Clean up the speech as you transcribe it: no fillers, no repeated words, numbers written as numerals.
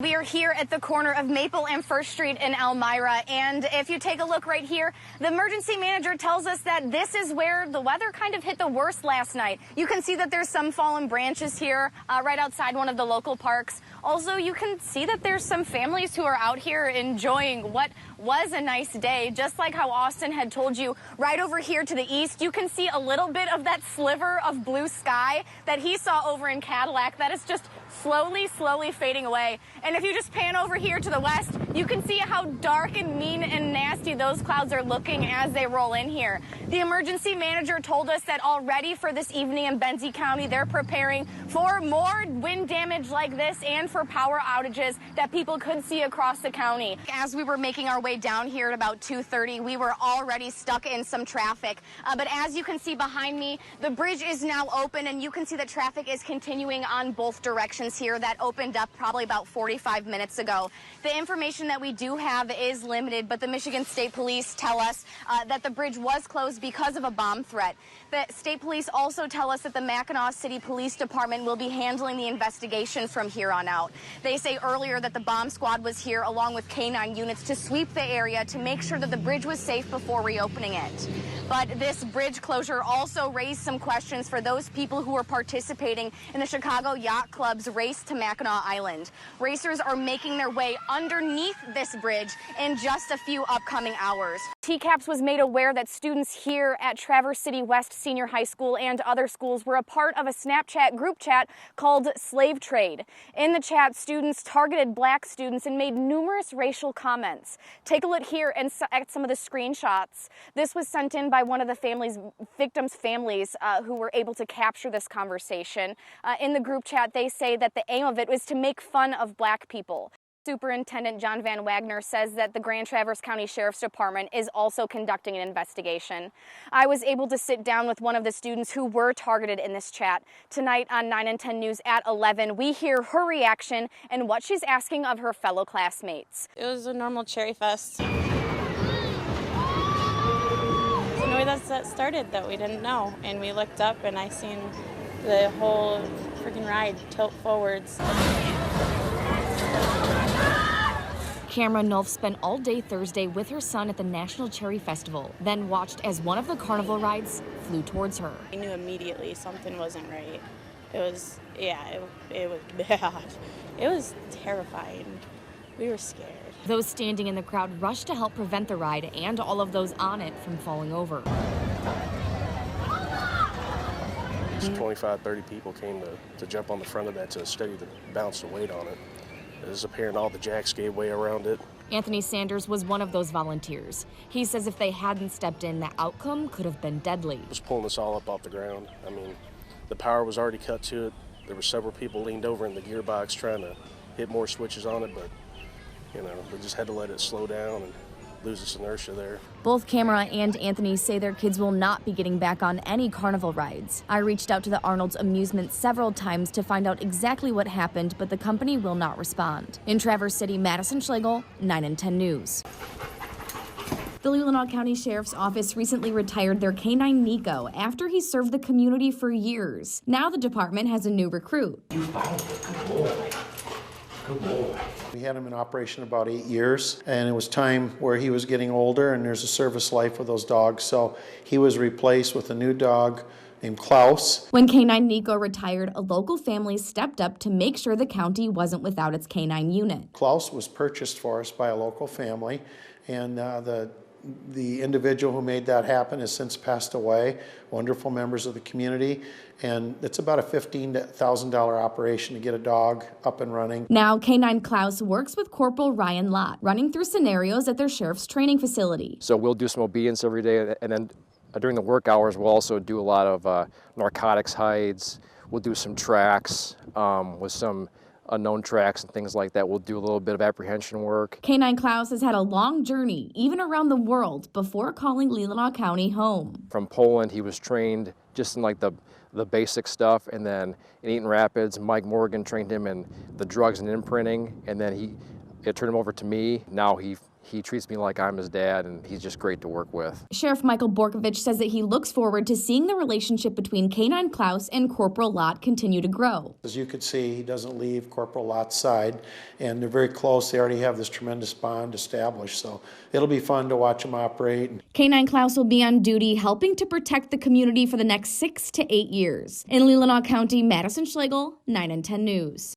We are here at the corner of Maple and First Street in Elmira, and if you take a look right here, the emergency manager tells us that this is where the weather kind of hit the worst last night. You can see that there's some fallen branches here right outside one of the local parks. Also, you can see that there's some families who are out here enjoying what was a nice day, just like how Austin had told you. Right over here to the east, you can see a little bit of that sliver of blue sky that he saw over in Cadillac that is just slowly fading away. And if you just pan over here to the west, you can see how dark and mean and nasty those clouds are looking as they roll in here. The emergency manager told us that already for this evening in Benzie County, they're preparing for more wind damage like this and for power outages that people could see across the county. As we were making our way down here at about 2:30, we were already stuck in some traffic. But as you can see behind me, the bridge is now open, and you can see that traffic is continuing on both directions here. That opened up probably about 45 minutes ago. The information that we do have is limited, but the Michigan State Police tell us that the bridge was closed because of a bomb threat. The state police also tell us that the Mackinac City Police Department will be handling the investigation from here on out. They say earlier that the bomb squad was here along with K-9 units to sweep the area to make sure that the bridge was safe before reopening it. But this bridge closure also raised some questions for those people who were participating in the Chicago Yacht Club's race to Mackinac Island. Racers are making their way underneath this bridge in just a few upcoming hours. TCAPS was made aware that students here at Traverse City West Senior High School and other schools were a part of a Snapchat group chat called Slave Trade. In the chat, students targeted black students and made numerous racial comments. Take a look here and at some of the screenshots. This was sent in by one of the victims' families who were able to capture this conversation. In the group chat, they say that the aim of it was to make fun of black people. Superintendent John Van Wagner says that the Grand Traverse County Sheriff's Department is also conducting an investigation. I was able to sit down with one of the students who were targeted in this chat. Tonight on 9 and 10 News at 11, we hear her reaction and what she's asking of her fellow classmates. It was a normal cherry fest. There's no way that started that we didn't know. And we looked up and I seen the whole freaking ride tilt forwards. Cameron Nolf spent all day Thursday with her son at the National Cherry Festival, then watched as one of the carnival rides flew towards her. I knew immediately something wasn't right. It was, it was bad. It was terrifying. We were scared. Those standing in the crowd rushed to help prevent the ride and all of those on it from falling over. 25, 30 people came to jump on the front of that to steady the bounce the weight on it. It was apparent all the jacks gave way around it. Anthony Sanders was one of those volunteers. He says if they hadn't stepped in, the outcome could have been deadly. It was pulling us all up off the ground. I mean, the power was already cut to it. There were several people leaned over in the gearbox trying to hit more switches on it, but, we just had to let it slow down and lose its inertia there. Both Camera and Anthony say their kids will not be getting back on any carnival rides. I reached out to the Arnold's Amusement several times to find out exactly what happened, but the company will not respond. In Traverse City, Madison Schlegel, 9 and 10 News. The Leelanau County Sheriff's Office recently retired their K-9 Nico after he served the community for years. Now the department has a new recruit. You found it. Good boy. Good boy. We had him in operation about 8 years, and it was time where he was getting older, and there's a service life with those dogs, so he was replaced with a new dog named Klaus. When K-9 Nico retired, a local family stepped up to make sure the county wasn't without its K-9 unit. Klaus was purchased for us by a local family, and the individual who made that happen has since passed away. Wonderful members of the community, and it's about a $15,000 operation to get a dog up and running. Now K-9 Klaus works with Corporal Ryan Lott, running through scenarios at their sheriff's training facility. So we'll do some obedience every day, and then during the work hours we'll also do a lot of narcotics hides. We'll do some tracks with some unknown tracks and things like that. We'll do a little bit of apprehension work. K-9 Klaus has had a long journey, even around the world, before calling Leelanau County home. From Poland, he was trained just in like the basic stuff, and then in Eaton Rapids, Mike Morgan trained him in the drugs and imprinting, and then it turned him over to me. Now he He treats me like I'm his dad, and he's just great to work with. Sheriff Michael Borkovich says that he looks forward to seeing the relationship between K-9 Klaus and Corporal Lott continue to grow. As you could see, he doesn't leave Corporal Lott's side, and they're very close. They already have this tremendous bond established, so it'll be fun to watch them operate. K-9 Klaus will be on duty helping to protect the community for the next 6 to 8 years. In Leelanau County, Madison Schlegel, 9 and 10 News.